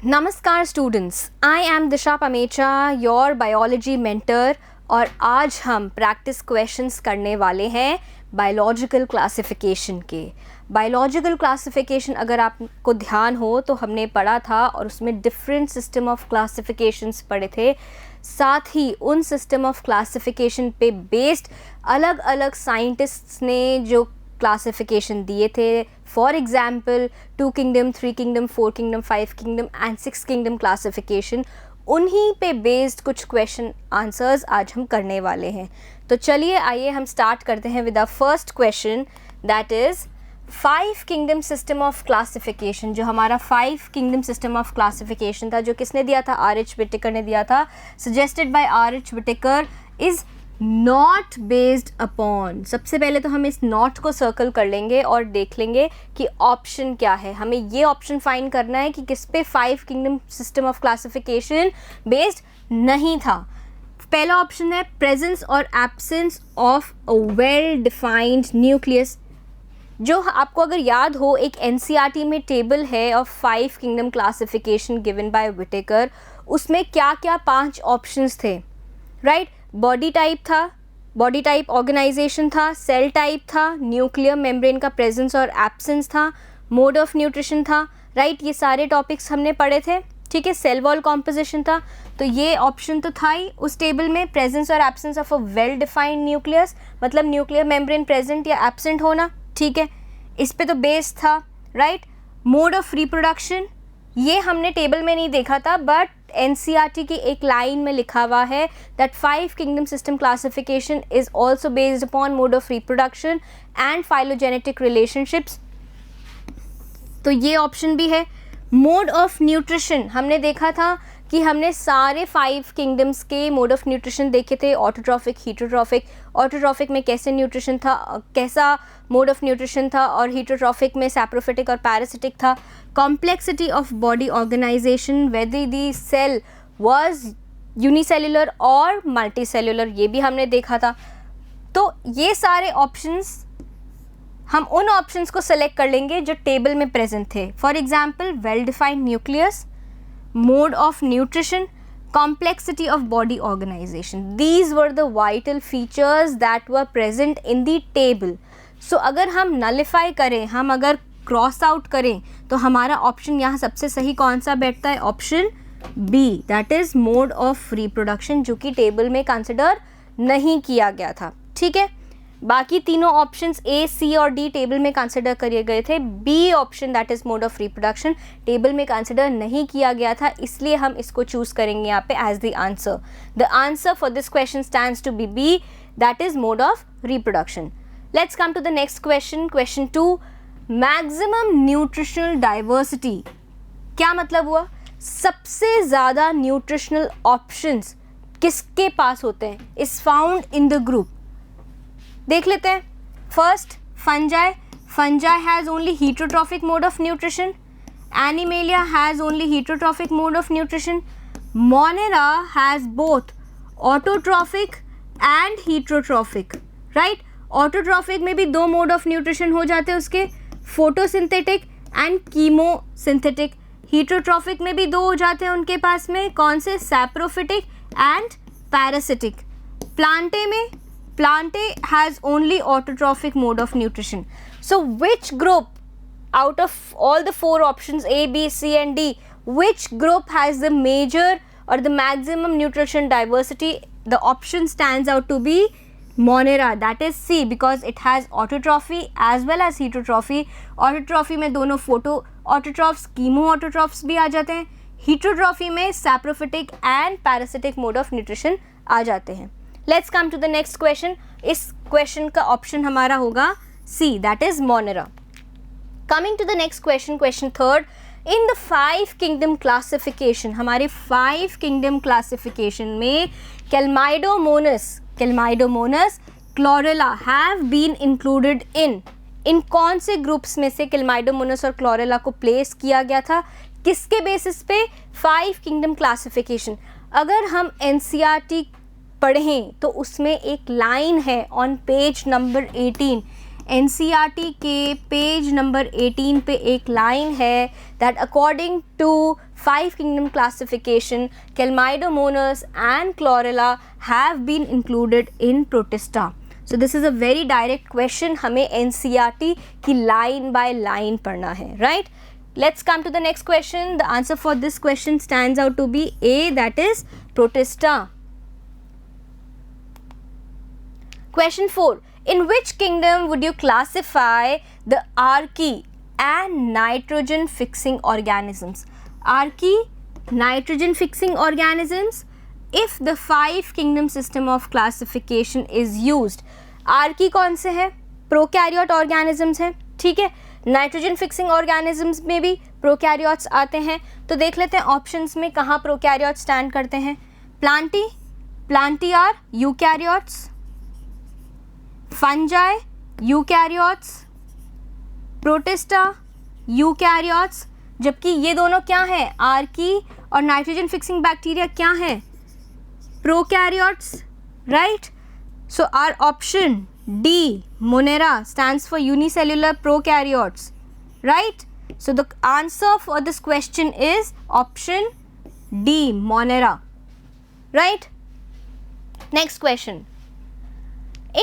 नमस्कार students, I am Disha Pamecha, your biology mentor. और आज हम प्रैक्टिस क्वेश्चंस करने वाले हैं बायोलॉजिकल क्लासिफिकेशन के। बायोलॉजिकल क्लासिफिकेशन अगर आपको ध्यान हो तो हमने पढ़ा था और उसमें डिफरेंट सिस्टम ऑफ क्लासिफिकेशंस पढ़े थे। साथ ही उन सिस्टम ऑफ क्लासिफिकेशन पे बेस्ड अलग अलग साइंटिस्ट्स ने जो क्लासिफिकेशन दिए थे, for example 2 kingdom, 3 kingdom, 4 kingdom, 5 kingdom and 6 kingdom classification, उन्हीं पे बेस्ड कुछ क्वेश्चन आंसर्स आज हम करने वाले हैं। तो चलिए आइए हम स्टार्ट करते हैं with the first question, that is 5 kingdom system of classification. जो हमारा 5 किंगडम सिस्टम ऑफ क्लासिफिकेशन था, जो किसने दिया था? आर.एच. व्हिटेकर ने दिया था, suggested by R H. Whittaker, is not based upon. सबसे पहले तो हम इस नॉट को सर्कल कर लेंगे और देख लेंगे कि ऑप्शन क्या है। हमें ये ऑप्शन फाइंड करना है कि किस पे 5 kingdom system of classification based नहीं था। पहला ऑप्शन है प्रेजेंस और absence of a well defined nucleus. जो आपको अगर याद हो, एक एनसीईआरटी में टेबल है of 5 kingdom classification given by Whittaker. उसमें क्या क्या 5 ऑप्शंस थे, राइट? बॉडी टाइप था, बॉडी टाइप ऑर्गेनाइजेशन था, सेल टाइप था, न्यूक्लियर मेम्ब्रेन का प्रेजेंस और एब्सेंस था, मोड ऑफ न्यूट्रिशन था, राइट? ये सारे टॉपिक्स हमने पढ़े थे, ठीक है। सेल वॉल कॉम्पोजिशन था, तो ये ऑप्शन तो था ही उस टेबल में, प्रेजेंस और absence of a well defined nucleus, मतलब न्यूक्लियर मेम्ब्रेन प्रेजेंट या एब्सेंट होना, ठीक है। इस पे तो बेस था, राइट? मोड ऑफ रिप्रोडक्शन, ये हमने टेबल में नहीं देखा था, बट एनसीईआरटी की एक लाइन में लिखा हुआ है that 5 kingdom system classification is also based upon mode of reproduction and phylogenetic relationships. तो ये ऑप्शन भी है। मोड ऑफ न्यूट्रिशन हमने देखा था कि हमने सारे 5 किंगडम्स के मोड ऑफ न्यूट्रिशन देखे थे, ऑटोट्रॉफिक, हीटरोट्रॉफिक। ऑटोट्रॉफिक में कैसे न्यूट्रिशन था, कैसा मोड ऑफ न्यूट्रिशन था, और हीटरोट्रॉफिक में सैप्रोफिटिक और पैरासिटिक था। Complexity of body organisation, whether the cell was unicellular और मल्टीसेल्युलर, ये भी हमने देखा था। तो ये सारे ऑप्शंस, हम उन ऑप्शंस को सेलेक्ट कर लेंगे जो टेबल में प्रेजेंट थे। For example, well defined nucleus, mode of nutrition, complexity of body organization. These were the vital features that were present in the table. So अगर हम nullify करें, हम अगर cross out करें, तो हमारा ऑप्शन यहाँ सबसे सही कौन सा बैठता है? Option B, that is mode of reproduction, जो कि टेबल में कंसिडर नहीं किया गया था, ठीक है। बाकी तीनों ऑप्शंस ए, सी और डी टेबल में कंसिडर किए गए थे। B option, that is mode of reproduction, table में कंसिडर नहीं किया गया था, इसलिए हम इसको चूज करेंगे यहाँ पे as the answer. The answer for this question stands to be B, that is mode of reproduction. Let's come to the next question, question 2, maximum nutritional diversity. क्या मतलब हुआ? सबसे ज़्यादा न्यूट्रिशनल ऑप्शंस किसके पास होते हैं? Is found in the group. देख लेते हैं। First, fungi. Fungi has only heterotrophic mode of nutrition. Animalia has only heterotrophic mode of nutrition. Monera has both autotrophic and heterotrophic. Right? Autotrophic में भी 2 mode of nutrition हो जाते हैं उसके, photosynthetic and chemosynthetic. Heterotrophic में भी 2 हो जाते हैं उनके पास में, कौन से? saprophytic and parasitic. Plantae has only autotrophic mode of nutrition. So which group out of all the 4 options A, B, C and D, which group has the major or the maximum nutrition diversity? The option stands out to be Monera, that is C, because it has autotrophy as well as heterotrophy. Autotrophy में दोनों photo autotrophs, chemo autotrophs भी आ जाते हैं। heterotrophy में saprophytic and parasitic mode of nutrition आ जाते हैं। Let's come to the next question. इस क्वेश्चन का ऑप्शन हमारा होगा C, that is Monera. Coming to the next question, question 3, in the 5 kingdom classification, हमारे 5 किंगडम क्लासिफिकेशन में Chlamydomonas, Chlorella have been included in कौन से ग्रुप्स में से कैल्माइडोमोनस और क्लोरेला को प्लेस किया गया था? किसके बेसिस पे? 5 किंगडम क्लासिफिकेशन। अगर हम एनसीईआरटी पढ़ें तो उसमें एक लाइन है ऑन पेज नंबर 18, NCERT के पेज नंबर 18 पे एक लाइन है that according to 5 kingdom classification, Chlamydomonas and Chlorella have been included in Protista. So this is a very direct question. हमें NCERT की line by line पढ़ना है, right? Let's come to the next question. The answer for this question stands out to be A, that is Protista. Question 4. In which kingdom would you classify the archaea and nitrogen fixing organisms? Archaea, nitrogen fixing organisms. If the 5 kingdom system of classification is used, archaea कौन से है? Prokaryote organisms हैं, ठीक है. Nitrogen fixing organisms में भी prokaryotes आते हैं. तो देख लेते हैं ऑप्शंस में कहाँ प्रोकैरियोट स्टैंड करते हैं. Plantae are eukaryotes, fungi eukaryotes, protista eukaryotes. जबकि ये दोनों क्या हैं? आर्की और नाइट्रोजन फिक्सिंग बैक्टीरिया क्या हैं? Prokaryotes, right. So our option D, Monera, stands for unicellular prokaryotes, right? So the answer for this question is option D, Monera, right? Next question.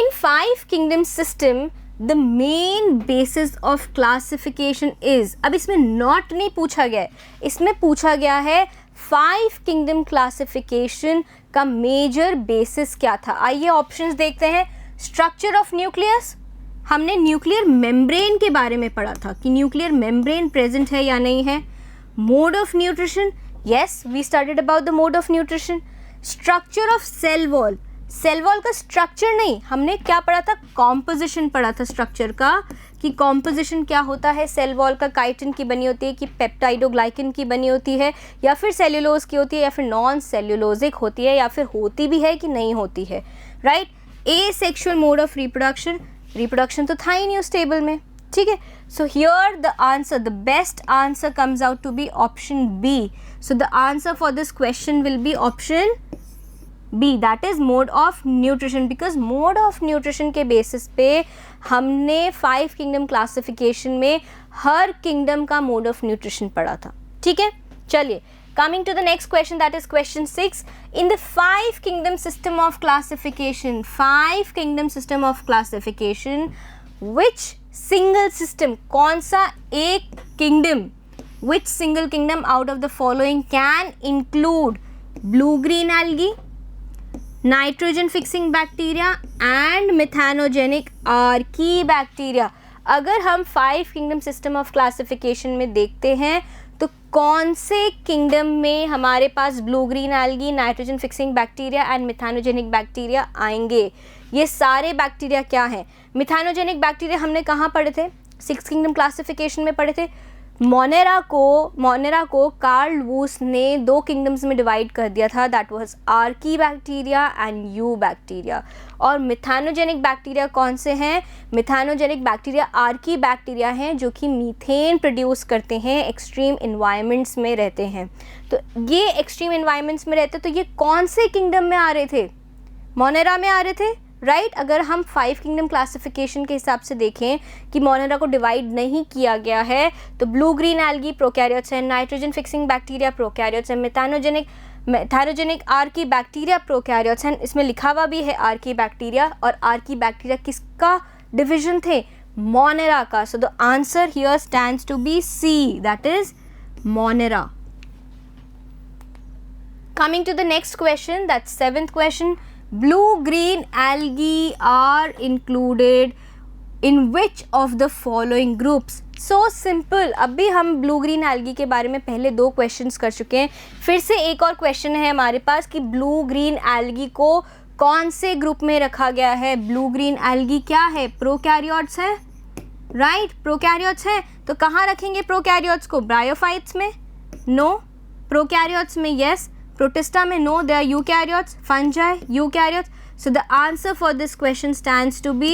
In 5 kingdom system, the main basis of classification is, अब इसमें not नहीं पूछा गया है, इसमें पूछा गया है 5 kingdom classification का major basis क्या था. आइए options देखते हैं. स्ट्रक्चर ऑफ न्यूक्लियस, हमने न्यूक्लियर मेम्ब्रेन के बारे में पढ़ा था कि न्यूक्लियर मेम्ब्रेन प्रेजेंट है या नहीं है. Mode of nutrition, yes we studied about the mode of nutrition. Structure of cell wall, cell wall का स्ट्रक्चर नहीं, हमने क्या पढ़ा था? कॉम्पोजिशन पढ़ा था स्ट्रक्चर का, कि कॉम्पोजिशन क्या होता है. सेल वॉल का काइटिन की बनी होती है कि पेप्टाइडोग्लाइकिन की बनी होती है, या फिर सेल्यूलोज की होती है, या फिर नॉन सेल्यूलोजिक होती है, या फिर होती भी है कि नहीं होती है, right. Asexual mode of reproduction, reproduction तो था ही नहीं उस टेबल में, ठीक है. So here the answer, the best answer comes out to be option B. So the answer for this question will be option B, that is mode of nutrition, because mode of nutrition के basis पे हमने 5 kingdom classification में हर kingdom का mode of nutrition पढ़ा था, ठीक है. चलिए coming to the next question, that is question 6. In the 5 kingdom system of classification, 5 kingdom system of classification, which single system, कौन सा एक kingdom, which single kingdom out of the following can include blue green algae, nitrogen fixing bacteria and methanogenic archaebacteria? अगर हम 5 kingdom system of classification में देखते हैं तो कौन से किंगडम में हमारे पास blue green algae, nitrogen fixing bacteria and methanogenic bacteria आएंगे? ये सारे बैक्टीरिया क्या हैं? मिथानोजेनिक बैक्टीरिया हमने कहाँ पढ़े थे? 6 किंगडम क्लासिफिकेशन में पढ़े थे. मोनेरा को कार्ल वूस ने 2 किंगडम्स में डिवाइड कर दिया था, that was Archie bacteria and you bacteria. और मिथानोजेनिक बैक्टीरिया कौन से हैं? मिथानोजेनिक बैक्टीरिया आर्की बैक्टीरिया हैं जो कि मीथेन प्रोड्यूस करते हैं, एक्सट्रीम इन्वायरमेंट्स में रहते हैं. तो ये एक्सट्रीम इन्वायरमेंट्स में रहते, तो ये कौन से किंगडम में आ रहे थे? मोनेरा में आ रहे थे, राइट. अगर हम 5 किंगडम क्लासिफिकेशन के हिसाब से देखें कि मोनेरा को डिवाइड नहीं किया गया है, तो ब्लू ग्रीन एल्गी प्रोकैरियोट्स हैं, नाइट्रोजन फिक्सिंग बैक्टीरिया प्रोकैरियोट्स हैं, मिथानोजेनिक आर्की बैक्टीरिया प्रोकैरियोट्स हैं. इसमें लिखा हुआ भी है आर्की बैक्टीरिया, और आर्की बैक्टीरिया किसका डिविजन थे? मोनेरा का. So the answer here stands to be C, that is Monera. Coming to the next question, that's 7th question. Blue green algae are included in which of the following groups? So simple. अभी हम blue green algae के बारे में पहले 2 questions कर चुके हैं. फिर से एक और क्वेश्चन है हमारे पास कि ब्लू ग्रीन एल्गी को कौन से ग्रुप में रखा गया है? ब्लू ग्रीन एल्गी क्या है? प्रोकैरियोट्स है, राइट. प्रोकैरियोट्स है, तो कहाँ रखेंगे प्रोकैरियोट्स को? ब्रायोफाइट्स में? नो. प्रोकैरियोट्स में यस. Protista में no, they are eukaryotes. Fungi, eukaryotes. So the answer for this question stands to be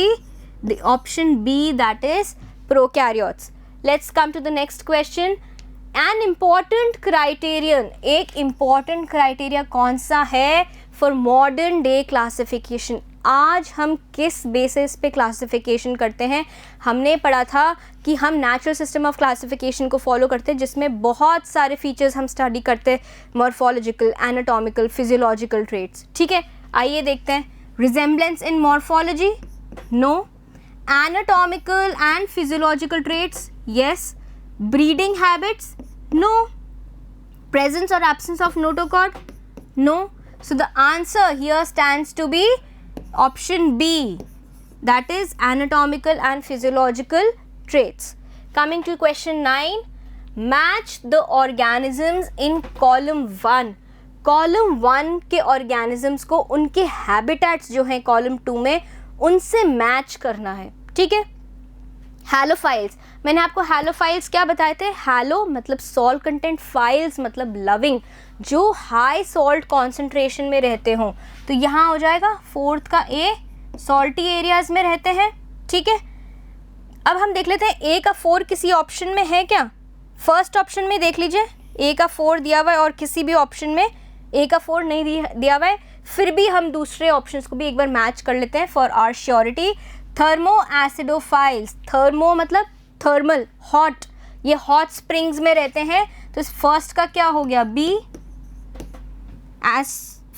the option B, that is prokaryotes. Let's come to the next question. An important criterion, एक important criteria कौन सा है for modern day classification? आज हम किस basis पे classification करते हैं? हमने पढ़ा था कि हम नेचुरल सिस्टम ऑफ क्लासिफिकेशन को फॉलो करते हैं, जिसमें बहुत सारे फीचर्स हम स्टडी करते हैं, मॉर्फोलॉजिकल, एनाटॉमिकल, फिजियोलॉजिकल ट्रेट्स। ठीक है, आइए देखते हैं। Resemblance in morphology, no. Anatomical and physiological traits, yes. Breeding habits, no. Presence or absence of notochord, no. So the answer here stands to be option B, that is anatomical and physiological traits. Coming to question 9, match the organisms in column 1. column 1 के organisms को उनके habitats जो हैं column 2 में, उनसे match करना है। ठीक है, हैलोफाइल्स, मैंने आपको हैलोफाइल्स क्या बताए थे? हैलो मतलब सॉल्ट कंटेंट, फाइल्स मतलब लविंग, जो हाई सॉल्ट कॉन्सेंट्रेशन में रहते हों। तो यहाँ हो जाएगा फोर्थ का ए, सॉल्टी एरियाज में रहते हैं। ठीक है, अब हम देख लेते हैं ए का 4 किसी ऑप्शन में है क्या? फर्स्ट ऑप्शन में देख लीजिए, ए का 4 दिया हुआ है और किसी भी ऑप्शन में ए का 4 नहीं दिया हुआ है। फिर भी हम दूसरे ऑप्शंस को भी एक बार मैच कर लेते हैं for our surety. Thermo acidophiles, thermo मतलब थर्मल, हॉट, ये हॉट स्प्रिंग्स में रहते हैं। तो इस फर्स्ट का क्या हो गया? B. As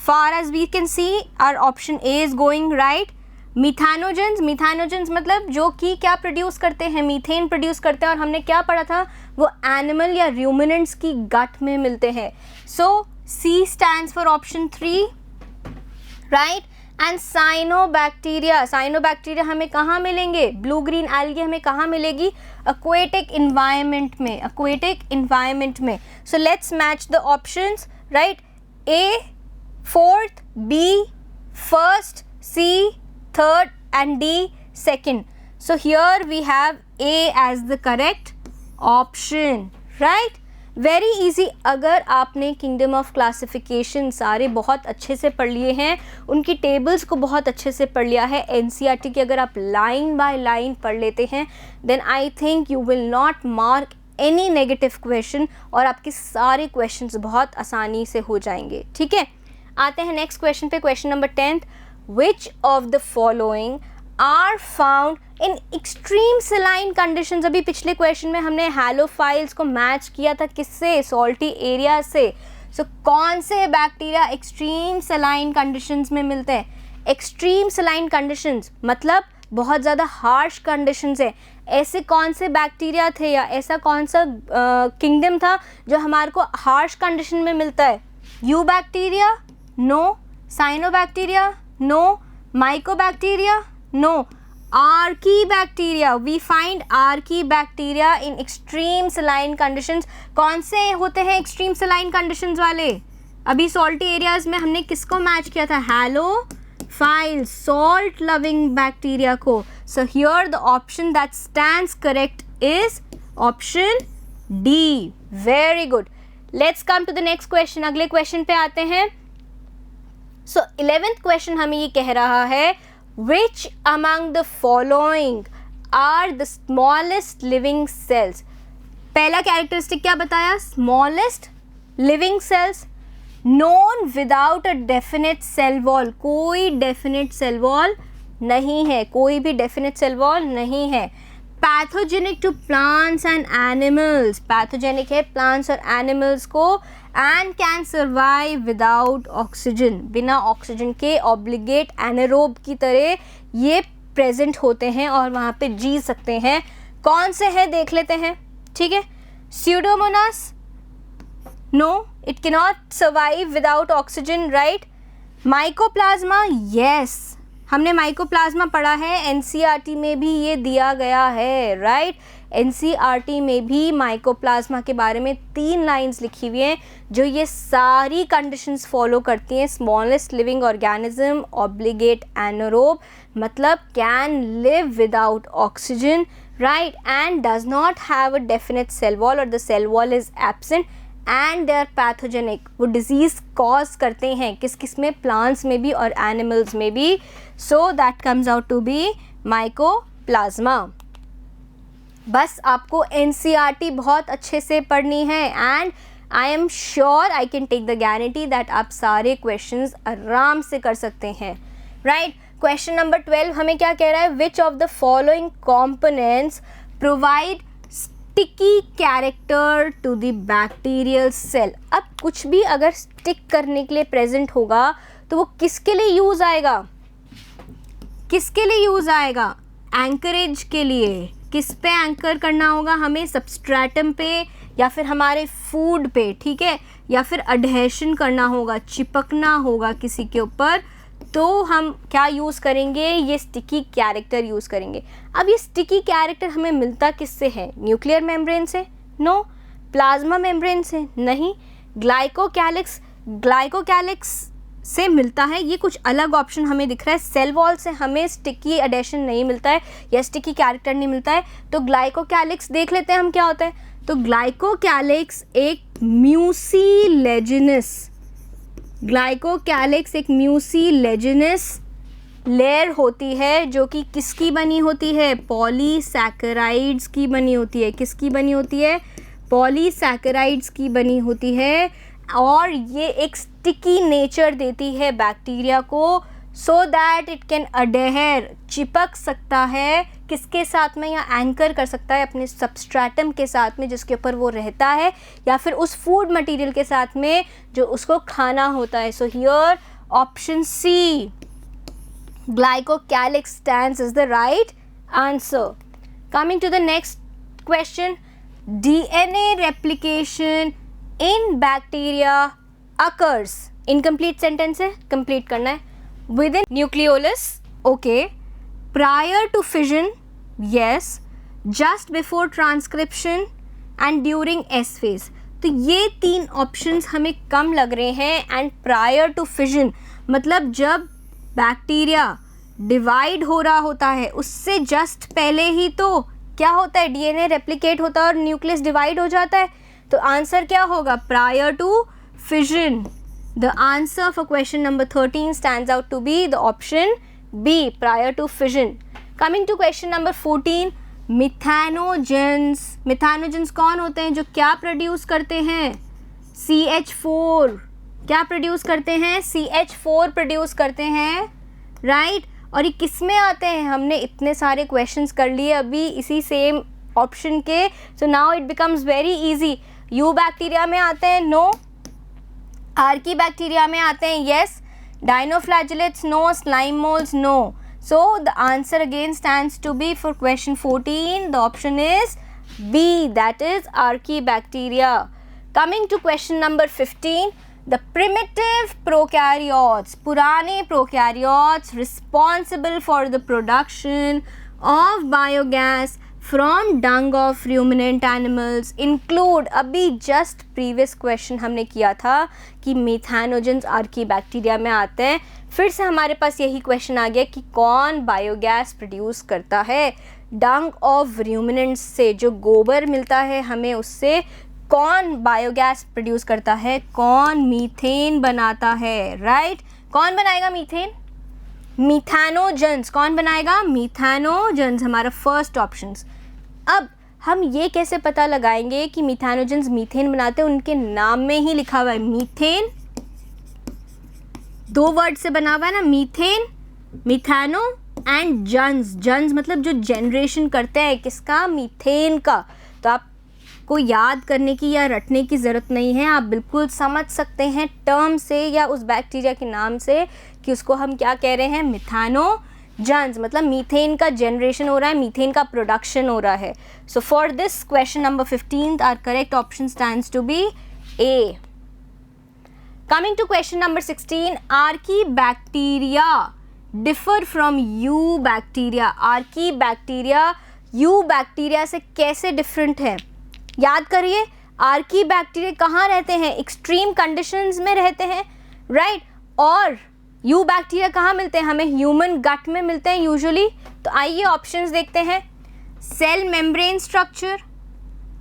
far as we can see our option A is going right. Methanogens, methanogens मतलब जो कि क्या प्रोड्यूस करते हैं? मीथेन प्रोड्यूस करते हैं, और हमने क्या पढ़ा था? वो एनिमल या र्यूमिनेंट्स की गट में मिलते हैं। So C stands for option 3 right. And cyanobacteria, cyanobacteria हमें कहाँ मिलेंगे? ब्लू ग्रीन एल्गी हमें कहाँ मिलेगी? एक्वेटिक इन्वायरमेंट में, एक्वेटिक इन्वायरमेंट में। So let's match the options right. A fourth, B first, C third and D second. So here we have A as the correct option right. Very easy. अगर आपने kingdom of classification सारे बहुत अच्छे से पढ़ लिए हैं, उनकी टेबल्स को बहुत अच्छे से पढ़ लिया है, एनसीईआरटी की अगर आप लाइन बाय लाइन पढ़ लेते हैं, then I think you will not mark any negative question, और आपके सारे क्वेश्चंस बहुत आसानी से हो जाएंगे। ठीक है, आते हैं नेक्स्ट क्वेश्चन पे। Question number 10, which of the following are found in extreme saline conditions. अभी पिछले क्वेश्चन में हमने हैलोफाइल्स को मैच किया था किससे? सॉल्टी एरिया से। सो कौन से बैक्टीरिया एक्सट्रीम सलाइन कंडीशंस में मिलते हैं? एक्सट्रीम सलाइन कंडीशंस मतलब बहुत ज़्यादा हार्श कंडीशंस है। ऐसे कौन से बैक्टीरिया थे या ऐसा कौन सा किंगडम था जो हमारे को हार्श कंडीशन में मिलता है? Eubacteria, no. Cyanobacteria, no. Mycobacteria, no. Archaebacteria, we find archaebacteria in extreme saline conditions. कौन से होते हैं एक्सट्रीम सलाइन कंडीशंस वाले? अभी सॉल्टी एरियाज में हमने किसको मैच किया था? हैलोफाइल्स, सॉल्ट लविंग बैक्टीरिया को। So here the option that stands correct is option D. Very good. Let's come to the next question. अगले क्वेश्चन पे आते हैं। सो 11th क्वेश्चन हमें ये कह रहा है, which among the following are the smallest living cells? पहला कैरेक्टरिस्टिक क्या बताया? smallest living cells known without a definite cell wall। कोई definite cell wall नहीं है, कोई भी definite cell wall नहीं है। pathogenic to plants and animals, pathogenic है plants और animals को, and can survive without oxygen, बिना ऑक्सीजन के obligate anaerobe की तरह ये प्रेजेंट होते हैं और वहाँ पे जी सकते हैं। कौन से हैं देख लेते हैं। ठीक है, Pseudomonas, no, it cannot survive without oxygen, right? Mycoplasma, yes, हमने माइकोप्लाज्मा पढ़ा है, एनसीईआरटी में भी ये दिया गया है राइट। एनसीईआरटी में भी माइकोप्लाज्मा के बारे में 3 लाइंस लिखी हुई हैं जो ये सारी कंडीशंस फॉलो करती हैं। Smallest living organism, obligate anaerobe मतलब can live without oxygen right, and does not have a definite cell wall और the cell wall is absent, and they are pathogenic. वो डिजीज़ कॉज करते हैं किस किस में? प्लांट्स में भी और एनिमल्स में भी। So that comes out to be mycoplasma. बस आपको एनसीईआरटी बहुत अच्छे से पढ़नी है, and I am sure, I can take the guarantee that आप सारे क्वेश्चंस आराम से कर सकते हैं राइट। क्वेश्चन नंबर 12 हमें क्या कह रहा है, which of the following components provide sticky character to the bacterial cell. अब कुछ भी अगर स्टिक करने के लिए प्रेजेंट होगा तो वो किसके लिए यूज आएगा, किसके लिए यूज आएगा, एंकरेज के लिए। किस पे एंकर करना होगा हमें, सबस्ट्रेटम पे या फिर हमारे फूड पे, ठीक है, या फिर अडहेशन करना होगा, चिपकना होगा किसी के ऊपर, तो हम क्या यूज़ करेंगे, ये स्टिकी कैरेक्टर यूज़ करेंगे। अब ये स्टिकी कैरेक्टर हमें मिलता किससे है, न्यूक्लियर मेम्ब्रेन से, नो। प्लाज्मा मेम्ब्रेन से, नहीं। ग्लाइकोकैलिक्स से मिलता है, ये कुछ अलग ऑप्शन हमें दिख रहा है। सेल वॉल से हमें स्टिकी एडेशन नहीं मिलता है या स्टिकी कैरेक्टर नहीं मिलता है, तो ग्लाइकोकैलिक्स देख लेते हैं हम क्या होता है। तो ग्लाइकोकैलिक्स एक म्यूसिलेजिनस लेयर होती है जो कि किसकी बनी होती है, पॉलीसैकेराइड्स की बनी होती है। किसकी बनी होती है, पॉलीसैकेराइड्स की बनी होती है, और ये एक स्टिकी नेचर देती है बैक्टीरिया को, so that it can adhere, चिपक सकता है किसके साथ में, या एंकर कर सकता है अपने सबस्ट्रेटम के साथ में जिसके ऊपर वो रहता है, या फिर उस फूड मटेरियल के साथ में जो उसको खाना होता है। So here option C, glycocalyx stands is the right answer. Coming to the next question, DNA replication in bacteria occurs, incomplete sentence है, complete करना है, within nucleolus, okay, prior to fission, yes, just before transcription and during S phase। तो ये 3 options हमें कम लग रहे हैं। And prior to fission मतलब जब बैक्टीरिया डिवाइड हो रहा होता है उससे जस्ट पहले ही तो क्या होता है, DNA रेप्लिकेट होता है और न्यूक्लियस डिवाइड हो जाता है। तो आंसर क्या होगा, prior to fission. The answer for question number 13 stands out to be the option B, prior to fission. Coming to question number 14, methanogens. Methanogens कौन होते हैं, जो क्या प्रोड्यूस करते हैं, CH4। क्या प्रोड्यूस करते हैं, CH4 प्रोड्यूस करते हैं, राइट। और ये किस में आते हैं, हमने इतने सारे क्वेश्चंस कर लिए अभी इसी सेम ऑप्शन के। So now it becomes very easy. Eubacteria में आते हैं, नो। आर्की बैक्टीरिया में आते हैं, yes. Dinoflagellates, no. Slime moulds, no. So the answer again stands to be for question 14. The option is B, that is Archaebacteria. Coming to question number 15, the primitive prokaryotes, पुराने prokaryotes responsible for the production of biogas from dung of ruminant animals include, अभी just previous question हमने किया था कि मिथैनोजेंस archaebacteria में आते हैं। फिर से हमारे पास यही क्वेश्चन आ गया कि कौन बायोगैस प्रोड्यूस करता है डंग ऑफ रूमिनेंट्स से, जो गोबर मिलता है हमें उससे कौन बायोगैस प्रोड्यूस करता है, कौन मीथेन बनाता है, राइट। कौन बनाएगा मीथेन, मिथैनोजेंस। कौन बनाएगा, मिथैनोजेंस, हमारा फर्स्ट ऑप्शन। अब हम ये कैसे पता लगाएंगे कि मिथैनोजेंस मीथेन बनाते हैं, उनके नाम में ही लिखा हुआ है मीथेन, 2 वर्ड से बना हुआ है ना, मीथेन, मिथैनो एंड जन्स। जन्स मतलब जो जनरेशन करते हैं किसका, मीथेन का। तो आपको याद करने की या रटने की ज़रूरत नहीं है, आप बिल्कुल समझ सकते हैं टर्म से या उस बैक्टीरिया के नाम से कि उसको हम क्या कह रहे हैं, मिथैनोजेंस। मतलब मीथेन का जनरेशन हो रहा है, मीथेन का प्रोडक्शन हो रहा है। So for this question number 15 our correct option stands to be A. Coming to question number 16, Archaebacteria differ from Eubacteria. Archaebacteria Eubacteria से कैसे डिफरेंट है, याद करिए। Archaebacteria कहाँ रहते हैं, एक्सट्रीम कंडीशंस में रहते हैं, राइट। और Eubacteria कहाँ मिलते हैं, हमें ह्यूमन गट में मिलते हैं यूजुअली। तो आइए ऑप्शंस देखते हैं। Cell membrane structure,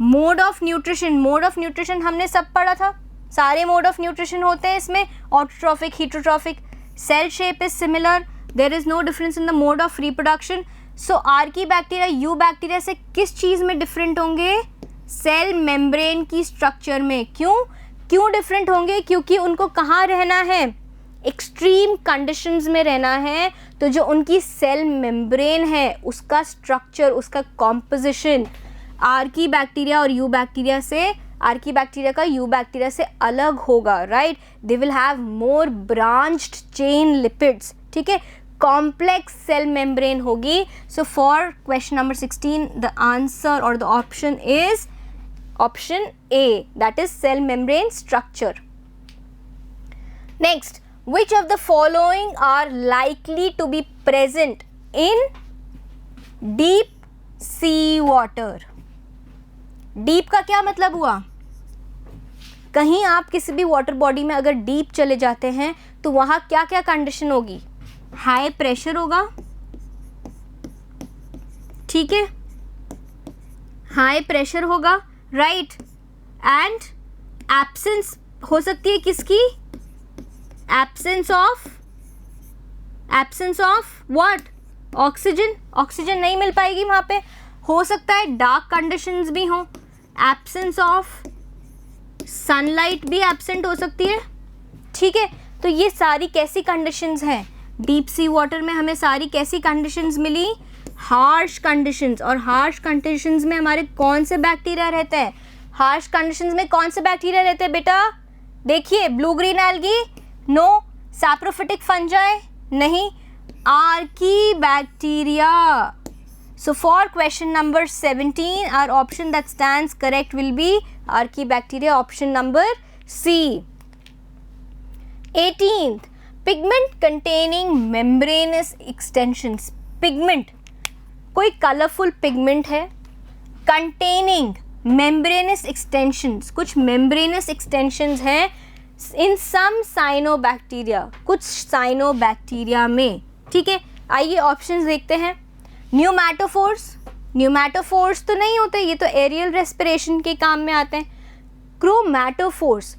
mode of nutrition. Mode of nutrition हमने सब पढ़ा था, सारे मोड ऑफ न्यूट्रिशन होते हैं इसमें, autotrophic, heterotrophic. Cell shape is similar, there is no difference in the mode of reproduction. So archaebacteria eubacteria से किस चीज़ में डिफरेंट होंगे, सेल मेम्ब्रेन की स्ट्रक्चर में। क्यों डिफरेंट होंगे, क्योंकि उनको कहाँ रहना है, एक्सट्रीम कंडीशंस में रहना है तो जो उनकी सेल मेम्ब्रेन है उसका स्ट्रक्चर, उसका कॉम्पोजिशन आर्की बैक्टीरिया और यू बैक्टीरिया से, आर्की बैक्टीरिया का यू बैक्टीरिया से अलग होगा, right. They will have more branched chain lipids, ठीक है, कॉम्प्लेक्स सेल मेम्ब्रेन होगी. So for question number 16 the answer और the option is option A, that is cell membrane structure. Next, which of the following are likely to be present in deep sea water? Deep का क्या मतलब हुआ? कहीं आप किसी भी water body में अगर डीप चले जाते हैं तो वहाँ क्या क्या कंडीशन होगी? हाई प्रेशर होगा, ठीक है, हाई प्रेशर होगा, राइट, एंड एब्सेंस हो सकती है किसकी? Absence of what? Oxygen. Oxygen नहीं मिल पाएगी वहाँ पे. हो सकता है डार्क कंडीशंस भी हों, एब्सेंस ऑफ सनलाइट भी एब्सेंट हो सकती है, ठीक है. तो ये सारी कैसी कंडीशंस हैं? डीप सी वाटर में हमें सारी कैसी कंडीशंस मिली? Harsh conditions. और हार्श कंडीशंस में हमारे कौन से बैक्टीरिया रहते हैं? हार्श कंडीशंस में कौन से बैक्टीरिया रहते हैं बेटा? देखिए, blue green algae, no. Saprophytic fungi, नहीं. Archaebacteria. So for question number 17, our option that stands correct will be Archaebacteria, option number C. 18th, pigment containing membranous extensions. Pigment, कोई colorful pigment है, containing membranous extensions, कुछ membranous extensions हैं in some cyanobacteria, कुछ cyanobacteria में, ठीक है. आइए options देखते हैं. न्यूमैटोफोर्स, न्यूमैटोफोर्स तो नहीं होते, ये तो एरियल रेस्पिरेशन के काम में आते हैं. क्रोमैटोफोर्स,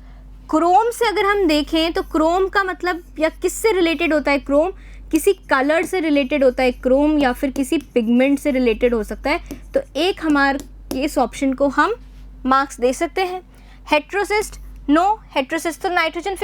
क्रोम से अगर हम देखें तो क्रोम का मतलब या किससे रिलेटेड होता है? क्रोम किसी कलर से रिलेटेड होता है क्रोम, या फिर किसी पिगमेंट से रिलेटेड हो सकता है. तो एक हमारे इस ऑप्शन को हम मार्क्स दे सकते हैं. Heterocyst, no. हेट्रोसिस्ट तो नाइट्रोजन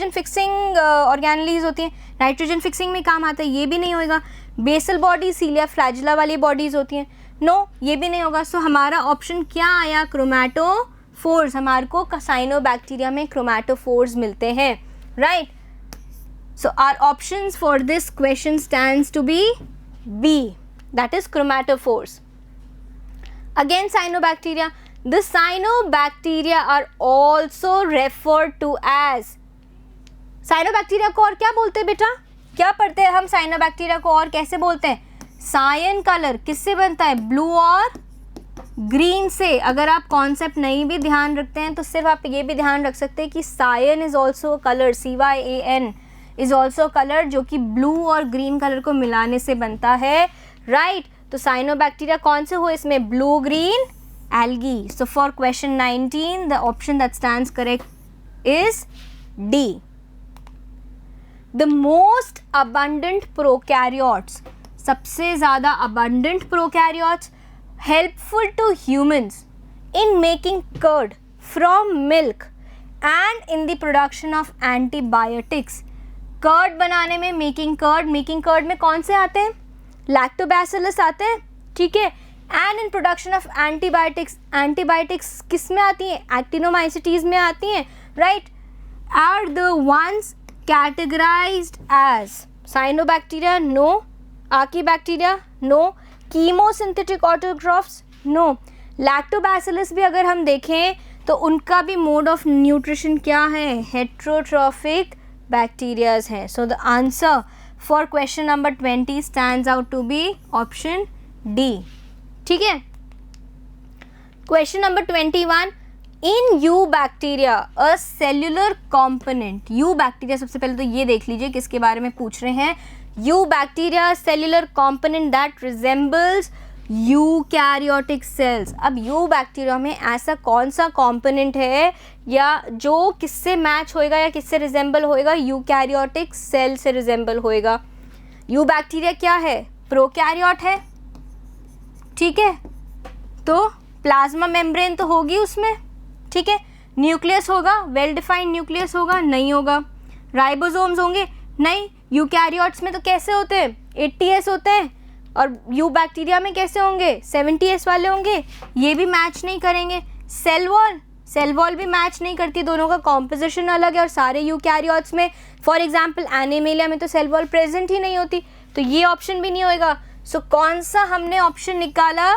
फिक्सिंग ऑर्गेनेलीज होती हैं, नाइट्रोजन फिक्सिंग में काम आता है, ये भी नहीं होगा. बेसल बॉडी सीलिया फ्लैजिला वाली बॉडीज होती हैं, नो, ये भी नहीं होगा. सो हमारा ऑप्शन क्या आया? क्रोमैटोफोर्स. हमारे को साइनोबैक्टीरिया में क्रोमैटोफोर्स मिलते हैं, right. So our options for this question stands to be B, that is chromatophores. Again cyanobacteria. The cyanobacteria are also referred to as. Cyanobacteria को और क्या बोलते हैं बेटा? क्या पढ़ते हैं हम? साइनोबैक्टीरिया को और कैसे बोलते हैं? सायन कलर किससे बनता है? ब्लू और ग्रीन से. अगर आप कॉन्सेप्ट नहीं भी ध्यान रखते हैं तो सिर्फ आप ये भी ध्यान रख सकते हैं कि cyan is also colour, CYAN is also colour, जो कि ब्लू और ग्रीन कलर को मिलाने से बनता है, राइट. तो साइनोबैक्टीरिया कौन से हुए इसमें? Blue green algae. So for question 19, the option that stands correct is D. The most abundant prokaryotes, सबसे ज़्यादा abundant prokaryotes helpful to humans in making curd from milk and in the production of antibiotics. Curd बनाने में making curd में कौन से आते हैं? Lactobacillus आते हैं, ठीक है. And in production of antibiotics किस में आती हैं? एक्टिनोमाइसिटीज में आती हैं, right. Are the ones categorised as cyanobacteria? No. Archaebacteria? No. Chemosynthetic autotrophs? No. Lactobacillus भी अगर हम देखें तो उनका भी मोड ऑफ न्यूट्रिशन क्या है? हेट्रोट्रॉफिक बैक्टीरियाज हैं. So the answer for question number 20 stands out to be option D, ठीक है. Question number 21, in eubacteria a cellular component. Eubacteria, सबसे पहले तो ये देख लीजिए किसके बारे में पूछ रहे हैं. You bacteria cellular component that resembles eukaryotic cells. अब यू बैक्टीरिया में ऐसा कौन सा कॉम्पोनेंट है या जो किससे मैच होएगा या किससे रिजेंबल होएगा? यूकैरियोटिक सेल से रिजेंबल होएगा. यू बैक्टीरिया क्या है? प्रोकैरियोट है, ठीक है. तो प्लाज्मा मेम्ब्रेन तो होगी उसमें, ठीक है. न्यूक्लियस होगा? वेल डिफाइंड न्यूक्लियस होगा? नहीं होगा, राइबोसोम्स होंगे? नहीं। यूकैरियोट्स में तो कैसे होते हैं? 80S होते हैं। और यू बैक्टीरिया में कैसे होंगे? 70S वाले होंगे। ये भी मैच नहीं करेंगे। सेल वॉल भी मैच नहीं करती, दोनों का कॉम्पोजिशन अलग है। और सारे यूकैरियोट्स में, फॉर एग्जांपल एनिमेलिया में तो सेल वॉल प्रेजेंट ही नहीं होती, तो ये ऑप्शन भी नहीं होएगा। सो कौन सा हमने ऑप्शन निकाला?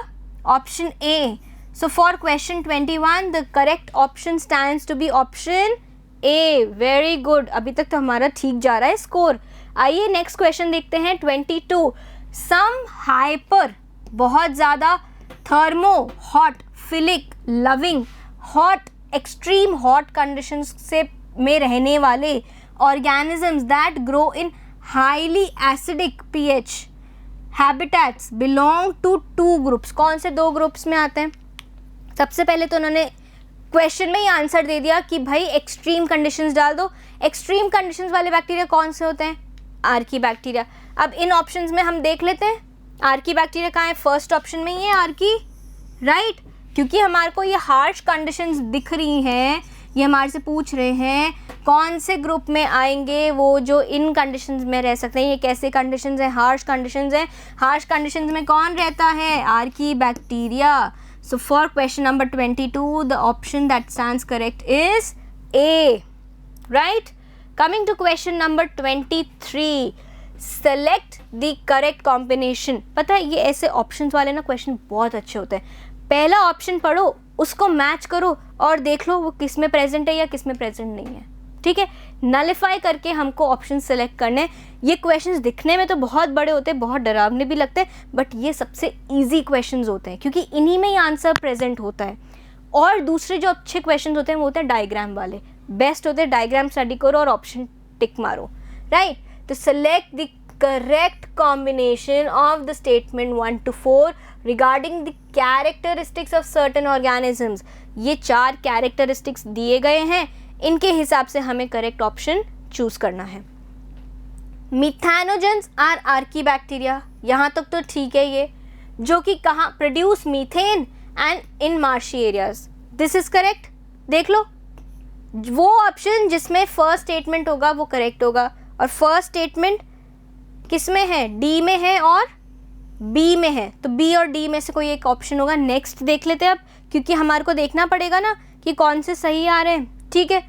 Option A. So for question 21 the correct option stands to be option A. Very good, अभी तक तो हमारा ठीक जा रहा है स्कोर। आइए नेक्स्ट क्वेश्चन देखते हैं 22। सम हाइपर, बहुत ज़्यादा, thermo, hot, philic, loving, hot, extreme hot conditions से में रहने वाले organisms that grow in highly acidic pH habitats belong to 2 groups. कौन से 2 ग्रुप्स में आते हैं? सबसे पहले तो उन्होंने क्वेश्चन में ही आंसर दे दिया कि भाई एक्सट्रीम कंडीशंस डाल दो। एक्सट्रीम कंडीशंस वाले बैक्टीरिया कौन से होते हैं? Archie bacteria. अब इन ऑप्शंस में हम देख लेते हैं आर्की बैक्टीरिया कहाँ है। फर्स्ट ऑप्शन में ही है आर्की, राइट, क्योंकि हमारे को ये हार्श कंडीशंस दिख रही हैं। ये हमारे से पूछ रहे हैं कौन से ग्रुप में आएंगे वो जो इन कंडीशंस में रह सकते हैं। ये कैसे कंडीशंस हैं? हार्श कंडीशंस हैं। हार्श कंडीशंस में कौन रहता है? Archaebacteria. So for question number 22 the option that stands correct is A, right. Coming to question number 23, select the correct combination. पता है ये ऐसे ऑप्शंस वाले ना क्वेश्चन बहुत अच्छे होते हैं। पहला ऑप्शन पढ़ो, उसको मैच करो और देख लो वो किस में प्रेजेंट है या किस में प्रेजेंट नहीं है, ठीक है। नलिफाई करके हमको ऑप्शन सेलेक्ट करने। ये क्वेश्चंस दिखने में तो बहुत बड़े होते हैं, बहुत डरावने भी लगते हैं, बट ये सबसे इजी क्वेश्चंस होते हैं क्योंकि इन्हीं में ही आंसर प्रेजेंट होता है। और दूसरे जो अच्छे क्वेश्चंस होते हैं वो होते हैं डायग्राम वाले, बेस्ट होते हैं। डायग्राम स्टडी करो और ऑप्शन टिक मारो, राइट। तो select the correct combination of the statement 1 to 4 regarding the characteristics of certain organisms. ये 4 कैरेक्टरिस्टिक्स दिए गए हैं, इनके हिसाब से हमें करेक्ट ऑप्शन चूज करना है। मिथेनोजेंस आर आर्की बैक्टीरिया, यहाँ तक तो ठीक है ये, जो कि कहाँ produce methane and in marshy areas. This is correct. देख लो वो ऑप्शन जिसमें फर्स्ट स्टेटमेंट होगा वो करेक्ट होगा। और फर्स्ट स्टेटमेंट किस में है? डी में है और बी में है, तो बी और डी में से कोई एक ऑप्शन होगा। नेक्स्ट देख लेते हैं अब, क्योंकि हमारे को देखना पड़ेगा ना कि कौन से सही आ रहे हैं, ठीक है।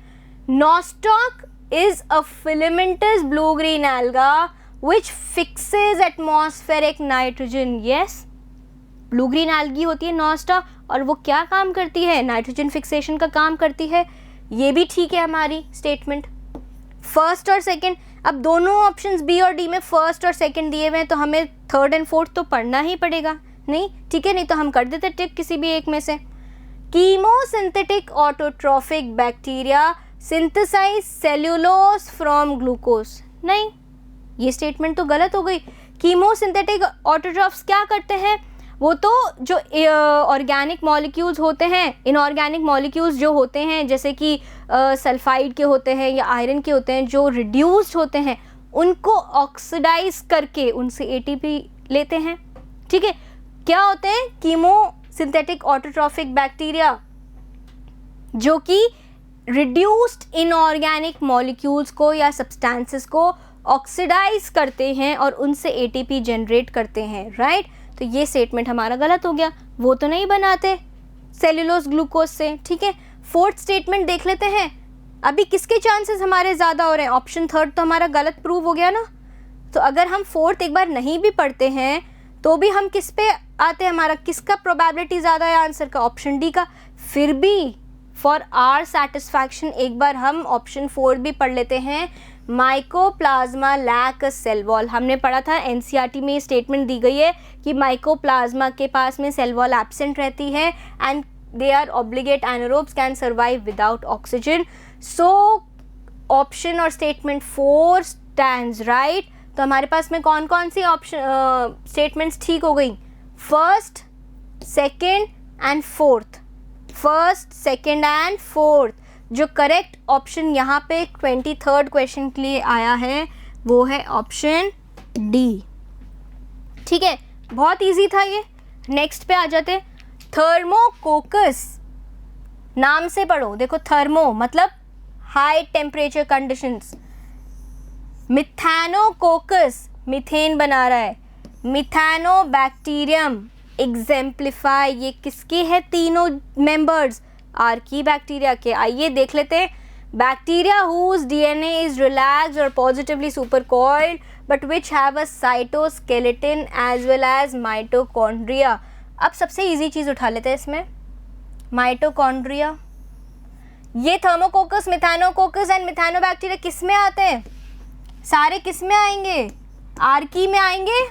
Nostoc is a filamentous blue green alga which fixes atmospheric nitrogen. Yes, blue green algae होती है नॉस्टॉक, और वो क्या काम करती है? नाइट्रोजन फिक्सेशन का काम करती है। ये भी ठीक है हमारी स्टेटमेंट, फर्स्ट और सेकंड। अब दोनों ऑप्शंस बी और डी में फर्स्ट और सेकंड दिए हुए हैं, तो हमें थर्ड एंड फोर्थ तो पढ़ना ही पड़ेगा, नहीं ठीक है, नहीं तो हम कर देते टिक किसी भी एक में से। Chemosynthetic autotrophic bacteria synthesise cellulose from glucose. नहीं, ये स्टेटमेंट तो गलत हो गई। कीमोसिंथेटिक ऑटोट्रॉफ्स क्या करते हैं? वो तो जो ऑर्गेनिक मॉलिक्यूल्स होते हैं, इनऑर्गेनिक मॉलिक्यूल्स जो होते हैं जैसे कि सल्फाइड के होते हैं या आयरन के होते हैं, जो रिड्यूस्ड होते हैं, उनको ऑक्सीडाइज करके उनसे एटीपी लेते हैं, ठीक है। क्या होते हैं? कीमोसिंथेटिक ऑटोट्रॉफिक बैक्टीरिया, जो कि रिड्यूस्ड इनऑर्गेनिक मॉलिक्यूल्स को या सब्सटेंसेस को ऑक्सीडाइज करते हैं और उनसे एटीपी जनरेट करते हैं, राइट। तो ये स्टेटमेंट हमारा गलत हो गया, वो तो नहीं बनाते सेल्यूलोज ग्लूकोज से, ठीक है। फोर्थ स्टेटमेंट देख लेते हैं, अभी किसके चांसेस हमारे ज़्यादा हो रहे हैं? ऑप्शन थर्ड तो हमारा गलत प्रूव हो गया ना। तो अगर हम फोर्थ एक बार नहीं भी पढ़ते हैं तो भी हम किस पे आते हैं? हमारा किसका प्रोबेबिलिटी ज़्यादा है आंसर का? ऑप्शन डी का। फिर भी फॉर आवर सेटिस्फैक्शन एक बार हम ऑप्शन 4 भी पढ़ लेते हैं। Mycoplasma lack a cell wall. हमने पढ़ा था एनसीईआरटी में ये स्टेटमेंट दी गई है कि माइकोप्लाज्मा के पास में सेल वॉल एब्सेंट रहती है and they are obligate anaerobes can survive without oxygen. So option और statement 4 stands right. तो हमारे पास में कौन कौन सी ऑप्शन स्टेटमेंट्स ठीक हो गई? First, second and fourth. First, second and fourth. जो करेक्ट ऑप्शन यहाँ पे 23rd क्वेश्चन के लिए आया है वो है ऑप्शन डी, ठीक है। बहुत इजी था ये। नेक्स्ट पे आ जाते हैं। थर्मोकोकस, नाम से पढ़ो, देखो थर्मो मतलब हाई टेम्परेचर कंडीशंस, मिथैनोकोकस मीथेन बना रहा है, मिथैनोबैक्टीरियम एग्जेम्प्लीफाई, ये किसकी है तीनों मेंबर्स, आर्की बैक्टीरिया के। आइए देख लेते हैं। Bacteria whose DNA is relaxed or positively supercoiled but which have a cytoskeleton as well as mitochondria। अब सबसे इजी चीज़ उठा लेते हैं इसमें, माइटोकॉन्ड्रिया। ये थर्मोकोकस, मिथैनोकोकस एंड मिथैनोबैक्टीरिया किस में आते हैं, सारे किस में आएंगे, आर्की में आएंगे।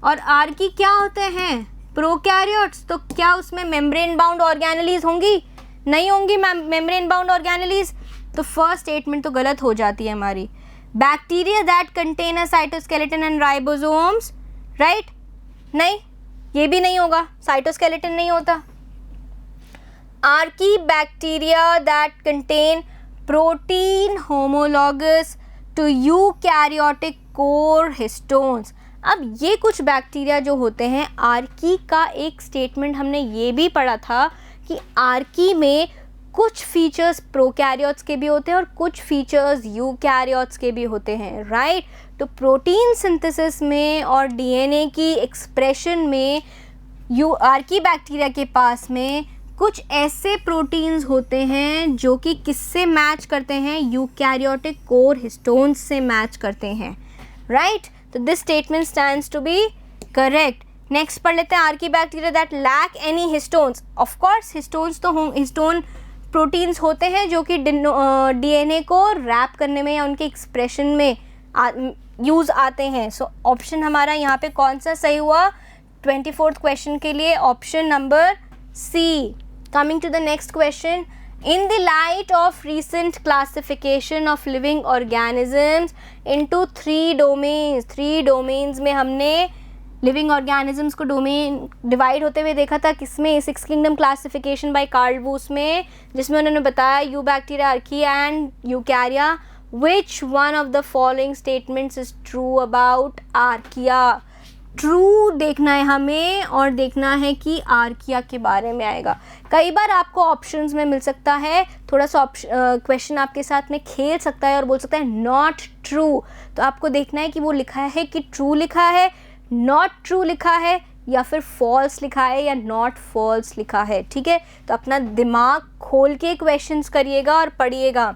और आर्की क्या होते हैं, प्रोकैरियोट्स। तो क्या उसमें मेम्ब्रेन बाउंड ऑर्गेनेलीज होंगी, नहीं होंगी मेम्ब्रेन बाउंड ऑर्गेनेलीज। तो फर्स्ट स्टेटमेंट तो गलत हो जाती है हमारी। Bacteria that contain a cytoskeleton and ribosomes, right, नहीं, ये भी नहीं होगा, साइटोस्केलेटन नहीं होता। Archaebacteria that contain protein homologous to eukaryotic core histones. अब ये कुछ बैक्टीरिया जो होते हैं, आर्की का एक स्टेटमेंट हमने ये भी पढ़ा था कि आर्की में कुछ फीचर्स प्रोकैरियोट्स के भी होते हैं और कुछ फीचर्स यूकैरियोट्स के भी होते हैं, राइट। तो प्रोटीन सिंथेसिस में और डीएनए की एक्सप्रेशन में आर्की बैक्टीरिया के पास में कुछ ऐसे प्रोटीन्स होते हैं जो कि किससे मैच करते हैं, यूकैरियोटिक कोर हिस्टोन्स से मैच करते हैं, राइट। तो this statement stands to be correct. Next पढ़ लेते हैं, archaebacteria that lack any histones. Of course histones तो हिस्टोन प्रोटीन्स होते हैं जो कि डीएनए को रैप करने में या उनके एक्सप्रेशन में यूज़ आते हैं। सो ऑप्शन हमारा यहाँ पे कौन सा सही हुआ 24th क्वेश्चन के लिए, option number C. Coming to the next question, in the light of recent classification of living organisms into 3 domains में हमने लिविंग ऑर्गेनिजम्स को डोमेन डिवाइड होते हुए देखा था, किसमें, 6 किंगडम क्लासिफिकेशन बाय कार्ल वूस में, जिसमें उन्होंने बताया you bacteria, Archie and यूकैरिया। Which one of the following statements is true about archaea. True देखना है हमें और देखना है कि आर्किया के बारे में आएगा। कई बार आपको ऑप्शंस में मिल सकता है, थोड़ा सा क्वेश्चन आपके साथ में खेल सकता है और बोल सकता है नॉट ट्रू। तो आपको देखना है कि वो लिखा है कि ट्रू लिखा है, नॉट ट्रू लिखा है, या फिर फॉल्स लिखा है या नॉट फॉल्स लिखा है, ठीक है। तो अपना दिमाग खोल के क्वेश्चंस करिएगा और पढ़िएगा।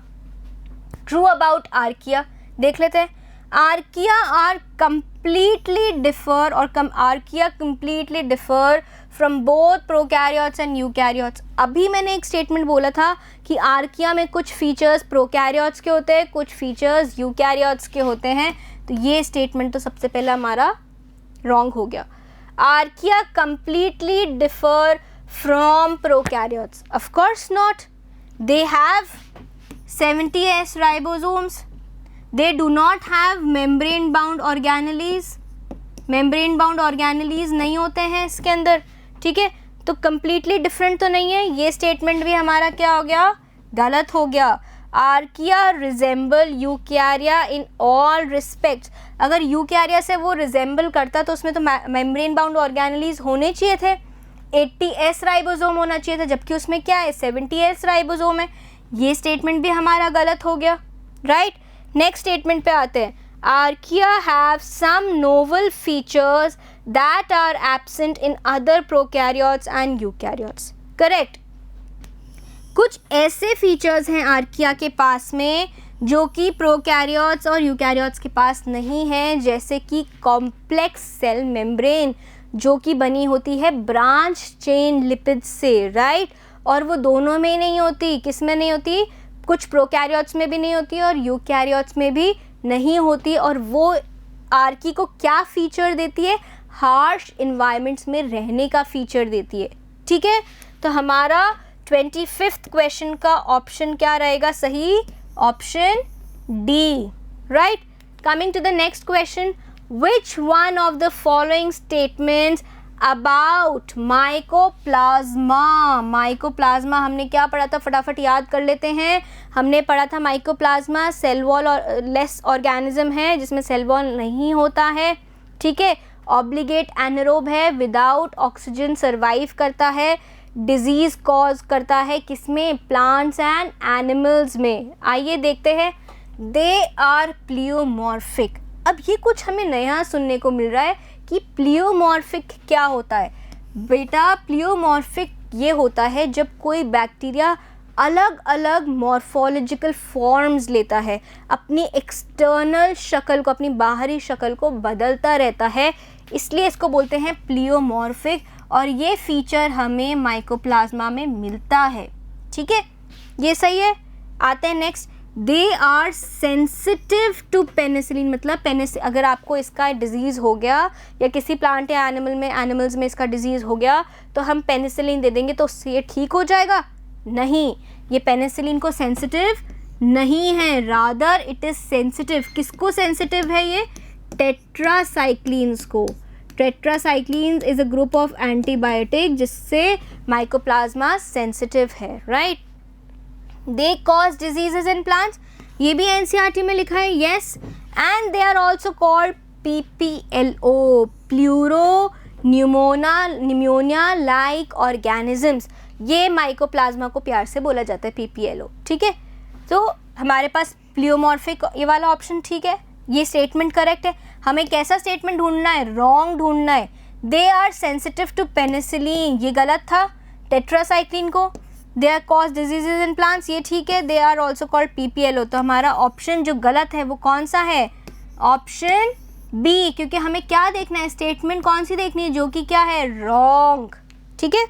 ट्रू अबाउट आर्किया देख लेते हैं। आर्किया आर completely differ और archaea completely differ from both prokaryotes and eukaryotes। अभी मैंने एक स्टेटमेंट बोला था कि आर्किया में कुछ फीचर्स प्रोकैरियोट्स के होते हैं, कुछ फीचर्स यूकैरियोट्स के होते हैं। तो ये स्टेटमेंट तो सबसे पहला हमारा रॉन्ग हो गया। Archaea completely differ from prokaryotes, of course not, they have 70S ribosomes, they do not have membrane bound organelles, membrane bound organelles नहीं होते हैं इसके अंदर, ठीक है। तो completely different तो नहीं है, ये स्टेटमेंट भी हमारा क्या हो गया, गलत हो गया। Archaea resemble यूकैरिया in all respects. अगर यूकैरिया से वो रिजेंबल करता तो उसमें तो मेम्ब्रेन बाउंड ऑर्गेनेलीज होने चाहिए थे, 80S राइबोसोम होना चाहिए था, जबकि उसमें क्या है 70S राइबोसोम है। ये स्टेटमेंट भी हमारा गलत हो गया, राइट। नेक्स्ट स्टेटमेंट पे आते हैं। Archaea have some novel features that are absent in other prokaryotes and eukaryotes, correct. कुछ ऐसे फीचर्स हैं आर्किया के पास में जो कि प्रोकैरियोट्स और यूकैरियोट्स के पास नहीं है, जैसे कि कॉम्प्लेक्स सेल मेम्ब्रेन जो कि बनी होती है ब्रांच चेन लिपिड से, राइट। और वो दोनों में नहीं होती, किस में नहीं होती, कुछ प्रोकैरियोट्स में भी नहीं होती और यूकैरियोट्स में भी नहीं होती। और वो आर्की को क्या फीचर देती है, हार्श इन्वायरमेंट्स में रहने का फीचर देती है, ठीक है। तो हमारा 25th क्वेश्चन का ऑप्शन क्या रहेगा सही, option D, right. Coming to the next question, which one of the following statements about mycoplasma. Mycoplasma हमने क्या पढ़ा था, फटाफट याद कर लेते हैं। हमने पढ़ा था माइकोप्लाज्मा सेल वॉल और लेस ऑर्गेनिज्म है जिसमें सेल वॉल नहीं होता है, ठीक है। ऑब्लिगेट एनारोब है, विदाउट ऑक्सीजन सर्वाइव करता है, डिजीज़ कॉज करता है किसमें, प्लांट्स एंड एनिमल्स में। आइए देखते हैं दे आर प्लियोमॉर्फिक। अब ये कुछ हमें नया सुनने को मिल रहा है कि प्लियोमॉर्फिक क्या होता है। बेटा प्लियोमॉर्फिक ये होता है जब कोई बैक्टीरिया अलग अलग मॉर्फोलॉजिकल फॉर्म्स लेता है, अपनी एक्सटर्नल शक्ल को, अपनी बाहरी शक्ल को बदलता रहता है, इसलिए इसको बोलते हैं प्लियोमॉर्फिक। और ये फीचर हमें माइकोप्लाज्मा में मिलता है। ठीक है, ये सही है। आते हैं next, they are sensitive to penicillin. मतलब अगर आपको इसका डिजीज़ हो गया या किसी प्लांट या एनिमल्स में इसका डिजीज़ हो गया तो हम पेनिसिलिन दे देंगे तो उससे ये ठीक हो जाएगा? नहीं, ये पेनिसिलिन को सेंसिटिव नहीं है, रादर इट इज़ सेंसिटिव। किसको सेंसिटिव है ये? टेट्रासाइक्लिन्स को। Tetracyclines is a group of antibiotic जिससे माइकोप्लाज्मा सेंसिटिव है, right. They cause diseases in plants, ये भी एनसीईआरटी में लिखा है, yes. And they are also called PPLO, pleuro pneumonia like organisms. ये माइकोप्लाज्मा को प्यार से बोला जाता है PPLO। ठीक है, तो हमारे पास प्लियोमॉर्फिक ये वाला ऑप्शन ठीक है, ये स्टेटमेंट करेक्ट है। हमें कैसा स्टेटमेंट ढूंढना है? रॉन्ग ढूंढना है। They are sensitive to penicillin, ये गलत था। टेट्रासाइक्लिन को they are cause diseases in plants, ये ठीक है। They are also called PPLO, तो हमारा ऑप्शन जो गलत है वो कौन सा है? ऑप्शन बी, क्योंकि हमें क्या देखना है? स्टेटमेंट कौन सी देखनी है जो कि क्या है? रॉन्ग। ठीक है,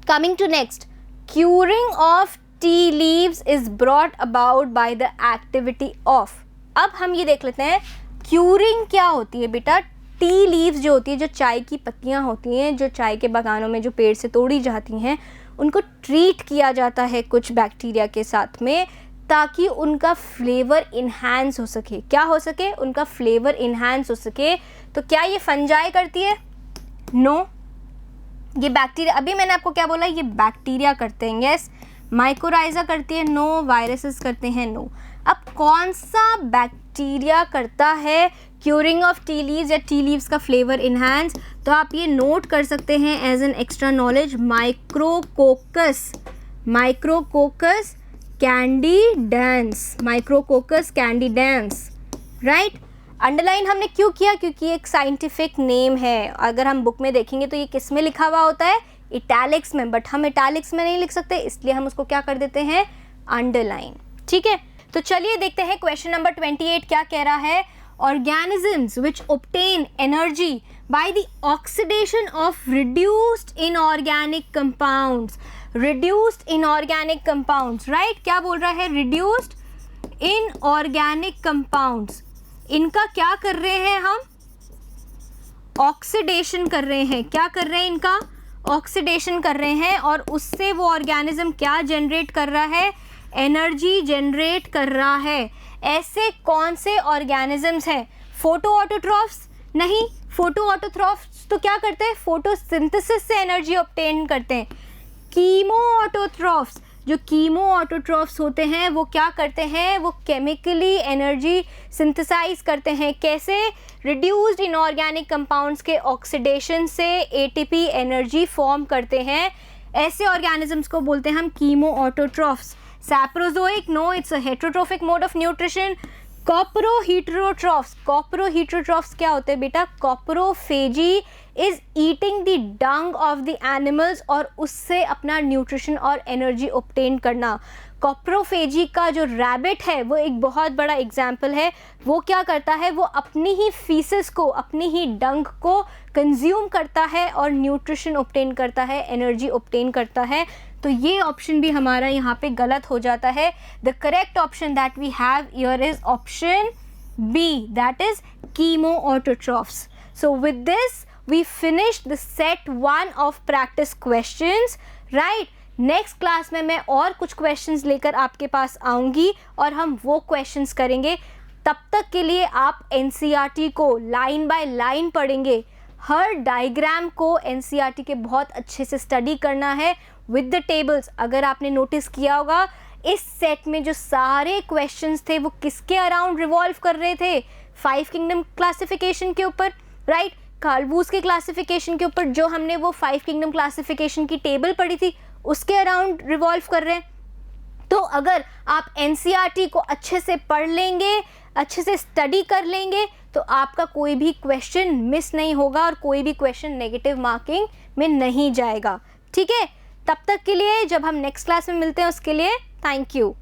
coming to next, curing of tea leaves is brought about by the activity of. अब हम ये देख लेते हैं क्यूरिंग क्या होती है। बेटा टी लीव्स जो होती है, जो चाय की पत्तियां होती हैं, जो चाय के बागानों में जो पेड़ से तोड़ी जाती हैं, उनको ट्रीट किया जाता है कुछ बैक्टीरिया के साथ में ताकि उनका फ्लेवर इन्हांस हो सके। क्या हो सके? उनका फ्लेवर इन्हांस हो सके। तो क्या ये फंजाई करती है? नो, ये बैक्टीरिया, अभी मैंने आपको क्या बोला, ये बैक्टीरिया करते हैं, यस। माइकोराइजा करती है? नो। वायरसेस करते हैं? नो। अब कौन सा बैक्टीरिया करता है क्यूरिंग ऑफ टी लीव्स या टी लीव्स का फ्लेवर इन्हांस? तो आप ये नोट कर सकते हैं as an extra knowledge, Micrococcus, Micrococcus candidans, Micrococcus candidans, right. Underline हमने क्यों किया? क्योंकि एक साइंटिफिक नेम है। अगर हम बुक में देखेंगे तो ये किस में लिखा हुआ होता है? इटैलिक्स में, बट हम इटैलिक्स में नहीं लिख सकते, इसलिए हम उसको क्या कर देते हैं? अंडरलाइन। ठीक है, तो चलिए देखते हैं क्वेश्चन नंबर 28 क्या कह रहा है। Organisms which obtain energy by the oxidation of reduced inorganic compounds, reduced inorganic compounds, right? क्या बोल रहा है? reduced inorganic compounds, इनका क्या कर रहे हैं हम? ऑक्सीडेशन कर रहे हैं। क्या कर रहे हैं? इनका ऑक्सीडेशन कर रहे हैं, और उससे वो ऑर्गेनिज्म क्या जनरेट कर रहा है? एनर्जी जनरेट कर रहा है। ऐसे कौन से ऑर्गेनिजम्स हैं? Photo autotrophs? नहीं, फोटो ऑटोट्रॉफ्स तो क्या करते हैं? फोटोसिंथेसिस से एनर्जी ऑब्टेन करते हैं। कीमो ऑटोट्रॉफ्स, जो कीमो ऑटोट्रॉफ्स होते हैं वो क्या करते हैं? वो केमिकली एनर्जी सिंथेसाइज करते हैं। कैसे? रिड्यूस्ड इनऑर्गेनिक कंपाउंड्स के ऑक्सीडेशन से ATP एनर्जी फॉर्म करते हैं। ऐसे ऑर्गेनिजम्स को बोलते हैं हम chemoautotrophs. Saprozoic? No, it's a heterotrophic mode of nutrition. Coproheterotrophs, coproheterotrophs क्या होते हैं बेटा? Coprophagy is eating the dung of the animals और उससे अपना न्यूट्रिशन और एनर्जी ऑब्टेन करना। कॉपरोफेजी का जो रैबिट है वो एक बहुत बड़ा एग्जाम्पल है। वो क्या करता है? वो अपनी ही फीसेस को, अपनी ही डंग को कंज्यूम करता है और न्यूट्रिशन ऑब्टेन करता है, एनर्जी ऑब्टेन करता है। तो ये ऑप्शन भी हमारा यहाँ पे गलत हो जाता है। The correct option that we have here is option B, that is chemoautotrophs. So with this we finish the set 1 of practice questions, right. Next class में मैं और कुछ क्वेश्चंस लेकर आपके पास आऊँगी और हम वो क्वेश्चंस करेंगे। तब तक के लिए आप NCERT को लाइन बाय लाइन पढ़ेंगे। हर डायग्राम को NCERT के बहुत अच्छे से स्टडी करना है विद द टेबल्स। अगर आपने नोटिस किया होगा इस सेट में जो सारे क्वेश्चंस थे वो किसके अराउंड रिवॉल्व कर रहे थे? 5 किंगडम क्लासिफिकेशन के ऊपर, राइट। कार्लबूस के क्लासिफिकेशन के ऊपर जो हमने वो 5 किंगडम क्लासिफिकेशन की टेबल पढ़ी थी उसके अराउंड रिवॉल्व कर रहे हैं। तो अगर आप NCERT को अच्छे से पढ़ लेंगे, अच्छे से स्टडी कर लेंगे, तो आपका कोई भी क्वेश्चन मिस नहीं होगा और कोई भी क्वेश्चन नेगेटिव मार्किंग में नहीं जाएगा। ठीक है, तब तक के लिए जब हम नेक्स्ट क्लास में मिलते हैं उसके लिए थैंक यू।